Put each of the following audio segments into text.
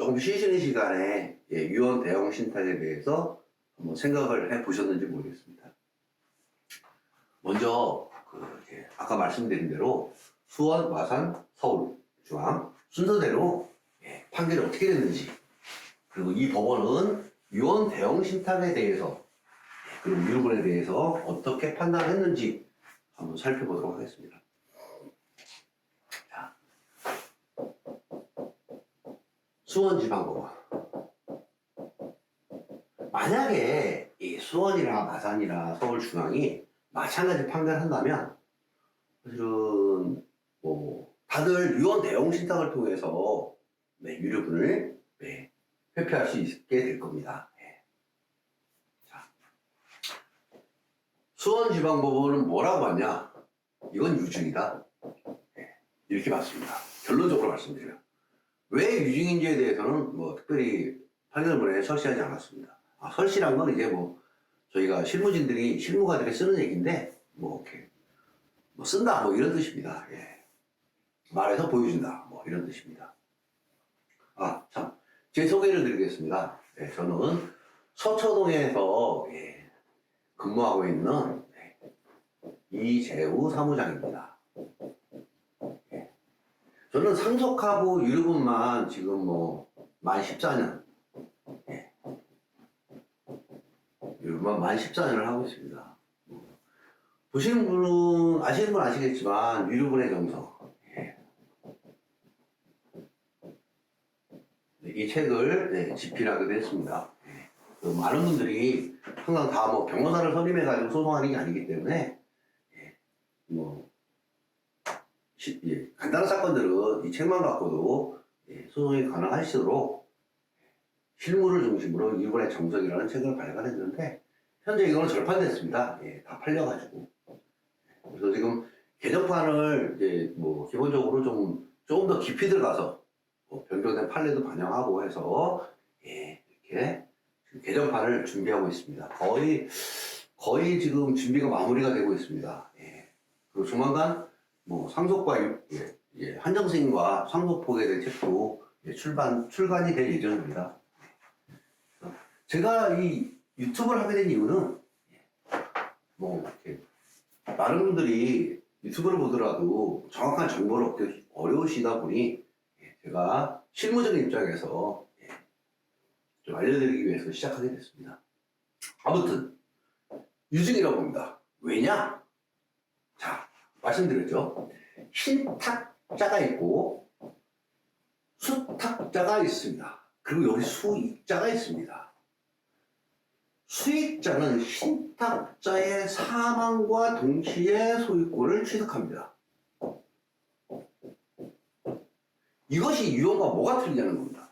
조금 쉬시는 시간에 유언 대형 신탁에 대해서 한번 생각을 해 보셨는지 모르겠습니다. 먼저 아까 말씀드린 대로 수원, 마산, 서울, 중앙 순서대로 판결이 어떻게 됐는지, 그리고 이 법원은 유언 대형 신탁에 대해서 그리고 유류분에 대해서 어떻게 판단했는지 한번 살펴보도록 하겠습니다. 자, 수원지방법원. 만약에 이 수원이나 마산이나 서울중앙이 마찬가지 판결을 한다면 사실은 다들 유언 대형 신탁을 통해서 유류분을 회피할 수 있게 될 겁니다. 자, 수원지방법원은 뭐라고 봤냐? 이건 유증이다. 이렇게 봤습니다. 결론적으로 말씀드려요. 왜 유증인지에 대해서는 특별히 판결문에 설치하지 않았습니다. 설치란 건 이제 저희가 실무진들이, 실무가들이 쓰는 얘기인데, 이렇게, 쓴다, 이런 뜻입니다. 말해서 보여준다, 이런 뜻입니다. 참. 제 소개를 드리겠습니다. 저는 서초동에서 근무하고 있는 이재우 사무장입니다. 저는 상속하고 유류분만 지금 만 14년, 유류분만 만 14년을 하고 있습니다. 보시는 분은, 아시는 분은 아시겠지만, 유류분의 정석. 이 책을 집필하게 됐습니다. 많은 분들이 항상 다 변호사를 선임해가지고 소송하는 게 아니기 때문에, 간단한 사건들은 이 책만 갖고도 소송이 가능하시도록 실무를 중심으로 유류분의 정석이라는 책을 발간했는데, 현재 이거는 절판됐습니다. 다 팔려가지고. 그래서 지금 개정판을 기본적으로 좀 더 깊이 들어가서 변경된 판례도 반영하고 해서 이렇게 개정판을 준비하고 있습니다. 거의 지금 준비가 마무리가 되고 있습니다. 그리고 조만간 상속과 한정승인과 상속폭에 대한 책도 출간이 될 예정입니다. 제가 이 유튜브를 하게 된 이유는 이렇게 많은 분들이 유튜브를 보더라도 정확한 정보를 얻기 어려우시다 보니 제가 실무적인 입장에서 좀 알려드리기 위해서 시작하게 됐습니다. 아무튼 유증이라고 봅니다. 왜냐? 자, 말씀드렸죠. 신탁자가 있고 수탁자가 있습니다. 그리고 여기 수익자가 있습니다. 수익자는 신탁자의 사망과 동시에 소유권을 취득합니다. 이것이 유언과 뭐가 틀리냐는 겁니다.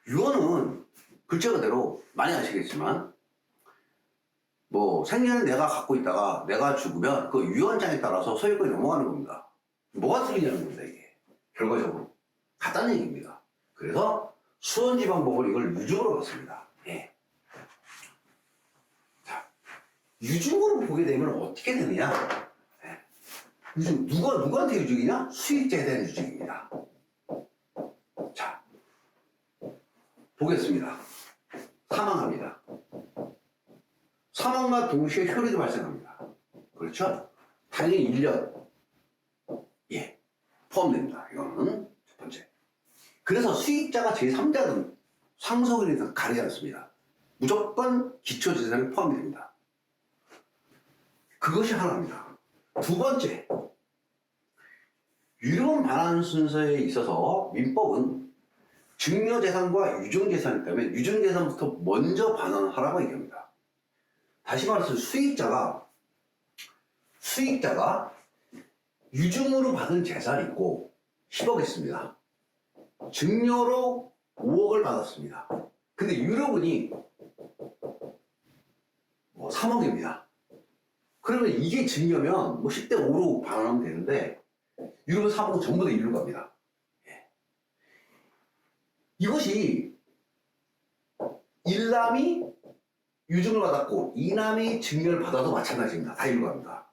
유언은 글자 그대로 많이 아시겠지만 생년을 내가 갖고 있다가 내가 죽으면 그 유언장에 따라서 소유권이 넘어가는 겁니다. 뭐가 틀리냐는 겁니다. 이게 결과적으로 같다는 얘기입니다. 그래서 수원지방법은 이걸 유증으로 봤습니다. 자, 유증으로 보게 되면 어떻게 되느냐? 유증, 누구한테 유증이냐? 수익자에 대한 유증입니다. 자, 보겠습니다. 사망합니다. 사망과 동시에 효력이 발생합니다. 그렇죠? 당연히 1년 포함됩니다. 이거는 첫 번째. 그래서 수익자가 제3자든 상속인이든 가리지 않습니다. 무조건 기초재산이 포함이 됩니다. 그것이 하나입니다. 두 번째, 유류분 반환 순서에 있어서 민법은 증여재산과 유증재산이 있다면 유증재산부터 먼저 반환하라고 얘기합니다. 다시 말해서 수익자가 유증으로 받은 재산이 있고 10억 있습니다. 증여로 5억을 받았습니다. 근데 유류분이 3억입니다. 그러면 이게 증여면 10대 5로 반환하면 되는데 유류분 3억은 전부 다 일로 갑니다. 이것이 1남이 유증을 받았고 2남이 증여를 받아도 마찬가지입니다. 다 일로 갑니다.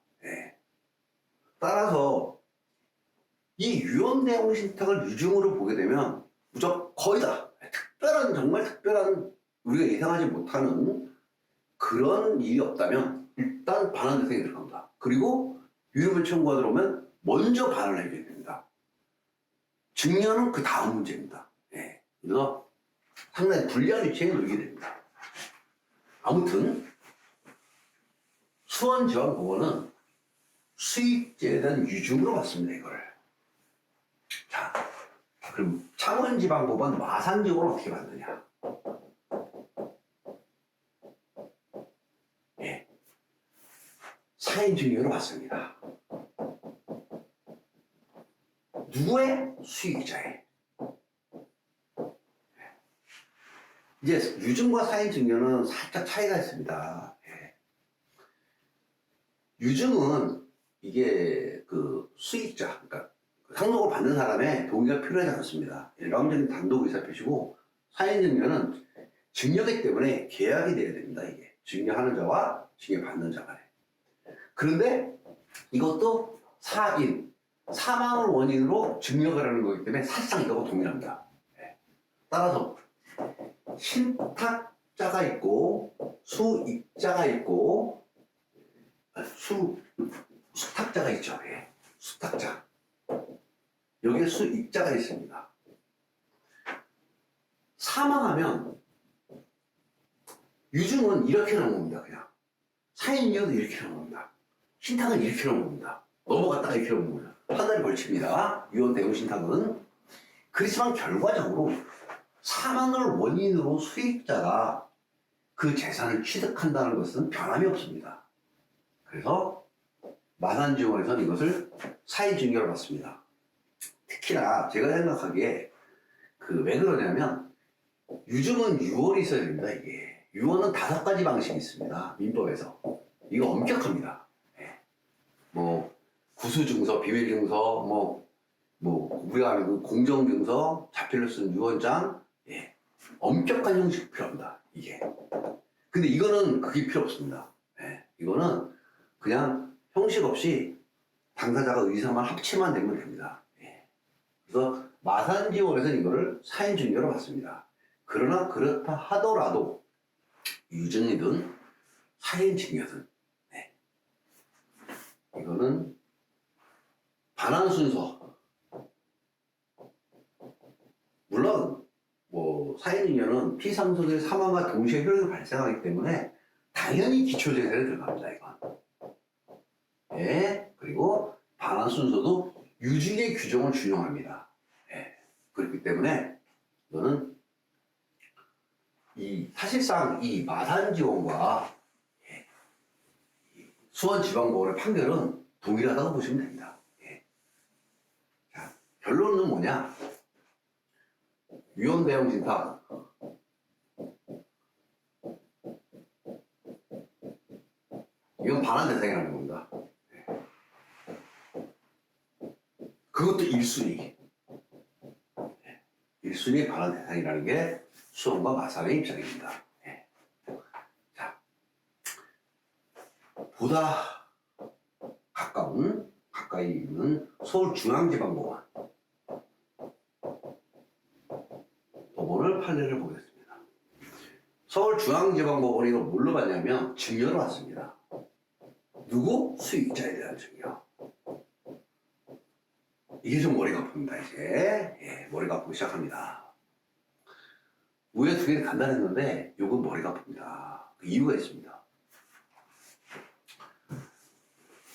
따라서 이 유언대용 신탁을 유증으로 보게 되면 거의 다 특별한, 정말 특별한, 우리가 예상하지 못하는 그런 일이 없다면 일단 반환 대상이 들어갑니다. 그리고 유효물 청구가 들어오면 먼저 반환을 해줘야 됩니다. 증여는 그 다음 문제입니다. 예. 그래서 상당히 불리한 위치에 놓이게 됩니다. 아무튼 수원지방법원은 수익죄에 대한 유증으로 봤습니다. 이거를. 자, 그럼 창원지방법원 마산지역으로 어떻게 봤느냐? 예, 사인증여로 봤습니다. 누구의? 수익자의. 이제 유증과 사인증여는 살짝 차이가 있습니다. 예. 유증은 이게 그 수익자, 그러니까 상속을 받는 사람의 동의가 필요하지 않습니다. 일반적인 단독 의사 표시고, 사인증여는 증여기 때문에 계약이 돼야 됩니다. 이게 증여하는 자와 증여받는 자 간에. 그런데 이것도 사인, 사망을 원인으로 증여를 하는 거기 때문에 사실상 이거하고 동일합니다. 예. 따라서 신탁자가 있고 수익자가 있고 수탁자가 있죠. 예. 수탁자. 여기에 수익자가 있습니다. 사망하면 유증은 이렇게 넘어옵니다. 그냥 사인이어도 이렇게 넘어옵니다. 신탁은 이렇게 넘어옵니다. 넘어갔다가 이렇게 넘어옵니다. 한 달이 걸칩니다. 유언 대응 신탁은. 그렇지만 결과적으로 사망을 원인으로 수익자가 그 재산을 취득한다는 것은 변함이 없습니다. 그래서 마산지원에서는 이것을 사인증여로 봤습니다. 특히나 제가 생각하기에 왜 그러냐면 유증은 유언이 있어야 됩니다. 이게 유언은 5가지 방식이 있습니다. 민법에서. 이거 엄격합니다. 예. 뭐 구수증서, 비밀증서, 우리가 아는 그 공정증서, 자필로 쓴 유언장, 예. 엄격한 형식이 필요합니다. 이게. 근데 이거는 그게 필요 없습니다. 예. 이거는 그냥 형식 없이 당사자가 의사만 합치만 되면 됩니다. 예. 그래서 마산지원에서는 이거를 사인증여로 봤습니다. 그러나 그렇다 하더라도 유증이든 사인증여든 네. 이거는 반환 순서, 물론 사인증여는 피상속의 사망과 동시에 효력이 발생하기 때문에 당연히 기초재산에 들어갑니다. 이건. 예. 그리고 반환 순서도 유증의 규정을 준용합니다. 예. 그렇기 때문에 이거는 사실상 이 마산지원과 수원지방법원의 판결은 동일하다고 보시면 됩니다. 예. 자, 결론은 뭐냐? 유언 대응 신탁. 이건 반환 대상이라는 겁니다. 그것도 1순위. 1순위 반환 대상이라는 게 수원과 마산의 입장입니다. 예. 자, 보다 가까이 있는 서울중앙지방법원 법원을 판례를 보겠습니다. 서울중앙지방법원이 이걸 뭘로 봤냐면 증여로 봤습니다. 누구? 수익자에 대한 증여. 이게 좀 머리가 아픕니다. 이제 예, 머리가 아프기 시작합니다. 위에 두 개는 간단했는데 요건 머리가 아픕니다. 그 이유가 있습니다.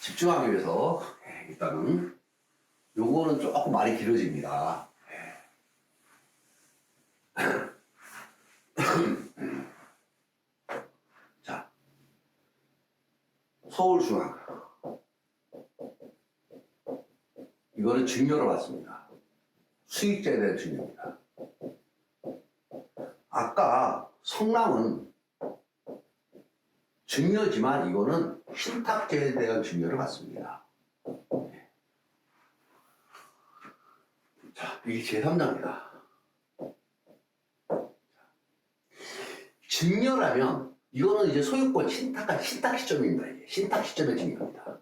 집중하기 위해서 일단은 요거는 조금 말이 길어집니다. 자, 서울중앙 이거는 증여로 봤습니다. 수익자에 대한 증여입니다. 아까 성남은 증여지만 이거는 신탁죄에 대한 증여를 받습니다. 자, 이게 제3자입니다. 증여라면 이거는 이제 소유권 신탁 시점입니다. 이게 신탁 시점의 증여입니다.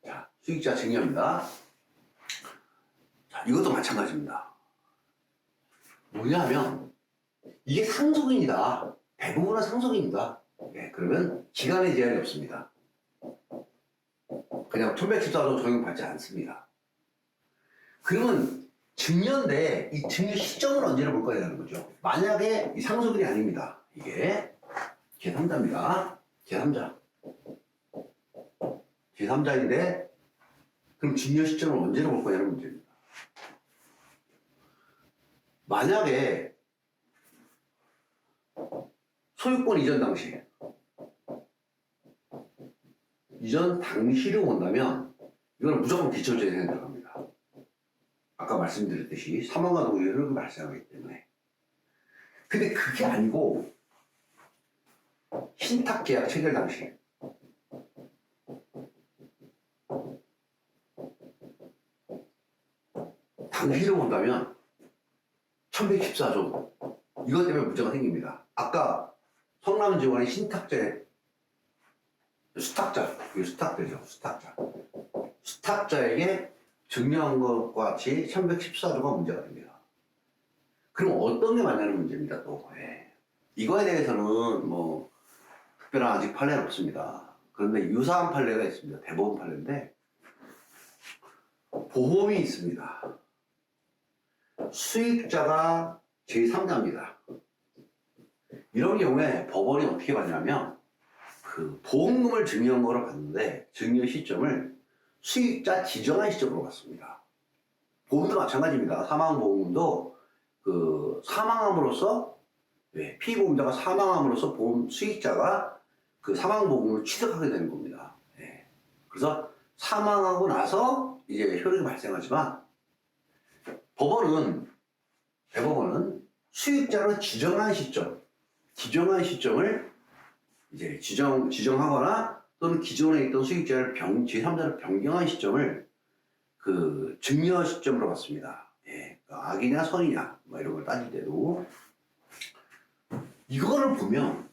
자, 수익자 증여입니다. 이것도 마찬가지입니다. 뭐냐면 이게 상속인이다. 대부분은 상속인이다. 예, 그러면 기간의 제한이 없습니다. 그냥 1114조 적용받지 않습니다. 그러면 증여인데 이 증여 시점을 언제를 볼 거냐는 거죠. 만약에 이 상속인이 아닙니다. 이게 제3자입니다. 제3자. 제3자인데 그럼 증여 시점을 언제를 볼 거냐는 문제입니다. 만약에 소유권 이전 당시를 본다면 이건 무조건 기초재산에 들어갑니다. 아까 말씀드렸듯이 사망과 동의 흐름이 발생하기 때문에. 근데 그게 아니고 신탁계약 체결 당시 당시를 본다면 1114조 이것 때문에 문제가 생깁니다. 아까 성남지원의 신탁제 수탁자, 이게 수탁되죠. 수탁자에게 증여한 것과 같이 1114조가 문제가 됩니다. 그럼 어떤 게 맞냐는 문제입니다. 또 이거에 대해서는 뭐 특별한 아직 판례는 없습니다. 그런데 유사한 판례가 있습니다. 대법원 판례인데 보험이 있습니다. 수익자가 제3자입니다. 이런 경우에 법원이 어떻게 받냐면 그 보험금을 증여한 거로 봤는데 증여 시점을 수익자 지정한 시점으로 봤습니다. 보험도 마찬가지입니다. 사망보험금도 그 사망함으로써 피보험자가 사망함으로써 보험 수익자가 그 사망보험을 취득하게 되는 겁니다. 그래서 사망하고 나서 이제 효력이 발생하지만 대법원은 수익자로 지정한 시점을 이제 지정하거나 또는 기존에 있던 수익자를 제3자로 변경한 시점을 그 증여 시점으로 봤습니다. 그러니까 악이냐 선이냐 뭐 이런 걸 따질 때도 이거를 보면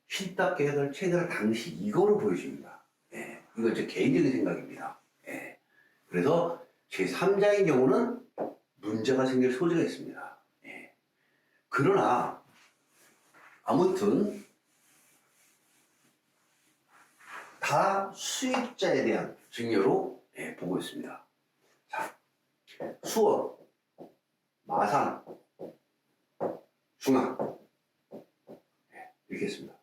신탁계약을 체결할 당시 이거를 보여줍니다. 이건 제 개인적인 생각입니다. 그래서 제3자의 경우는 문제가 생길 소지가 있습니다. 그러나 아무튼 다 수익자에 대한 증여로 보고 있습니다. 자, 수원, 마산, 중앙 이렇게 했습니다.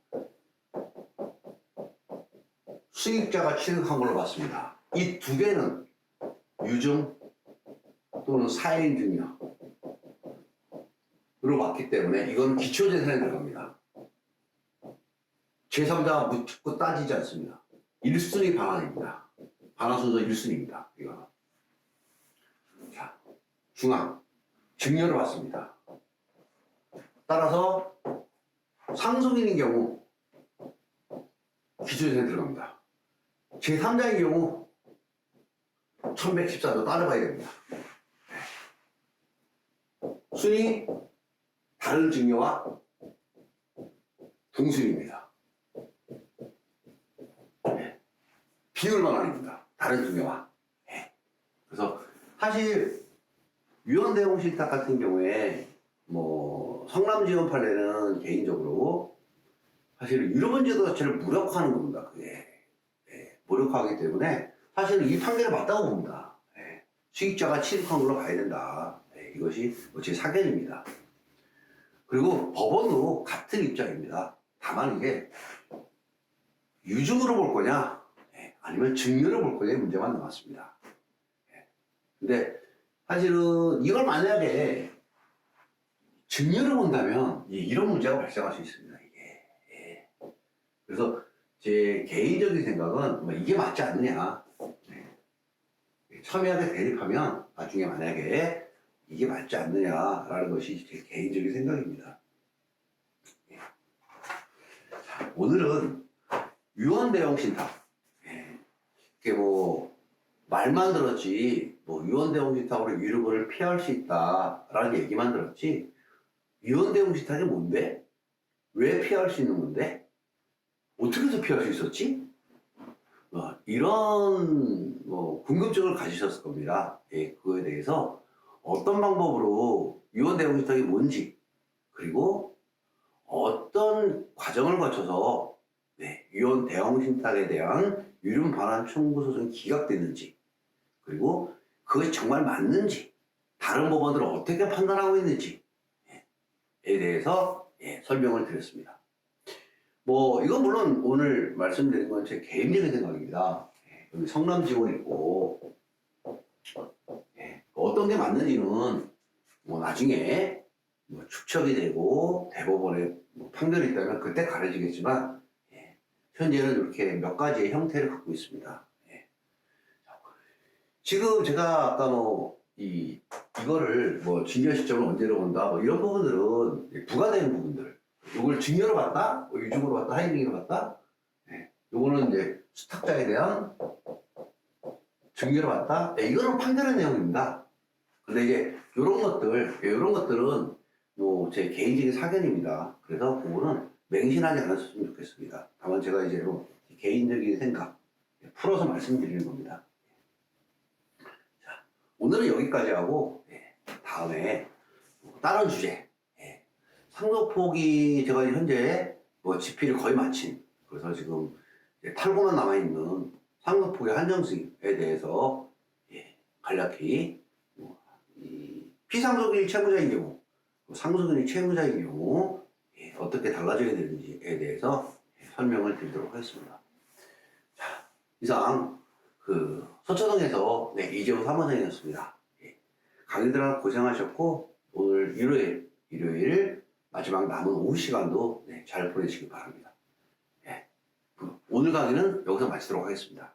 수익자가 취득한 걸로 봤습니다. 이 두 개는 유증 또는 사인 증여로 봤기 때문에 이건 기초재산에 들어갑니다. 제3자가 묻고 따지지 않습니다. 1순위 반환입니다. 반환 순서 1순위입니다. 이거는. 자, 중앙. 증여를 받습니다. 따라서 상속인인 경우 기초재산에 들어갑니다. 제3자의 경우 1114조 따져봐야 됩니다. 순위 다른 증여와 동순위입니다. 비율만 아닙니다. 다른 증여와. 그래서 사실 유언대용 신탁 같은 경우에 뭐 성남지원 판례는 개인적으로 사실 유럽은 제도 자체를 무력화하는 겁니다. 그게 무력화하기 때문에 사실은 이 판결을 맞다고 봅니다. 수익자가 취득한 걸로 가야 된다. 이것이 제 사견입니다. 그리고 법원도 같은 입장입니다. 다만 이게 유증으로 볼 거냐 아니면 증여로 볼 거냐의 문제만 남았습니다. 근데 사실은 이걸 만약에 증여를 본다면 이런 문제가 발생할 수 있습니다. 이게. 그래서 제 개인적인 생각은 뭐 이게 맞지 않느냐. 첨예하게 대립하면 나중에 만약에 이게 맞지 않느냐라는 것이 제 개인적인 생각입니다. 자, 오늘은 유언대용 신탁. 이게 뭐 말만 들었지 뭐 유언대용 신탁으로 위로금을 피할 수 있다라는 얘기만 들었지 유언대용 신탁이 뭔데? 왜 피할 수 있는 건데? 어떻게 해서 피할 수 있었지? 이런 궁금증을 가지셨을 겁니다. 그거에 대해서 어떤 방법으로 유언 대응 신탁이 뭔지, 그리고 어떤 과정을 거쳐서 유언 대응 신탁에 대한 유륜 반환 청구 소송이 기각됐는지, 그리고 그것이 정말 맞는지, 다른 법원들은 어떻게 판단하고 있는지에 대해서 설명을 드렸습니다. 뭐 이건 물론 오늘 말씀드린 건 제 개인적인 생각입니다. 여기 성남 지원 있고 어떤 게 맞는지는 뭐 나중에 뭐 축척이 되고 대법원에 뭐 판결이 있다면 그때 가려지겠지만 현재는 이렇게 몇 가지의 형태를 갖고 있습니다. 지금 제가 아까 뭐 이거를 뭐 증여 시점을 언제로 본다 뭐 이런 부분들은 부과되는 부분들, 이걸 증여로 봤다, 유증으로 봤다, 하이링으로 봤다, 요거는 이제 수탁자에 대한 증여로 봤다, 이거는 판결의 내용입니다. 근데 이제 이런 것들은 뭐 제 개인적인 사견입니다. 그래서 그거는 맹신하지 않았으면 좋겠습니다. 다만 제가 이제 뭐 개인적인 생각 풀어서 말씀드리는 겁니다. 자, 오늘은 여기까지 하고 다음에 다른 주제, 상속폭이 제가 현재 뭐 집필을 거의 마친, 그래서 지금 탈고만 남아있는 상속폭의 한정승에 대해서 간략히 피상속인이 채무자인 경우, 상속인이 채무자인 경우 어떻게 달라져야 되는지에 대해서 설명을 드리도록 하겠습니다. 자, 이상 서초동에서 이재호 사무장이었습니다. 강의들 고생하셨고 오늘 일요일 마지막 남은 오후 시간도 잘 보내시기 바랍니다. 오늘 강의는 여기서 마치도록 하겠습니다.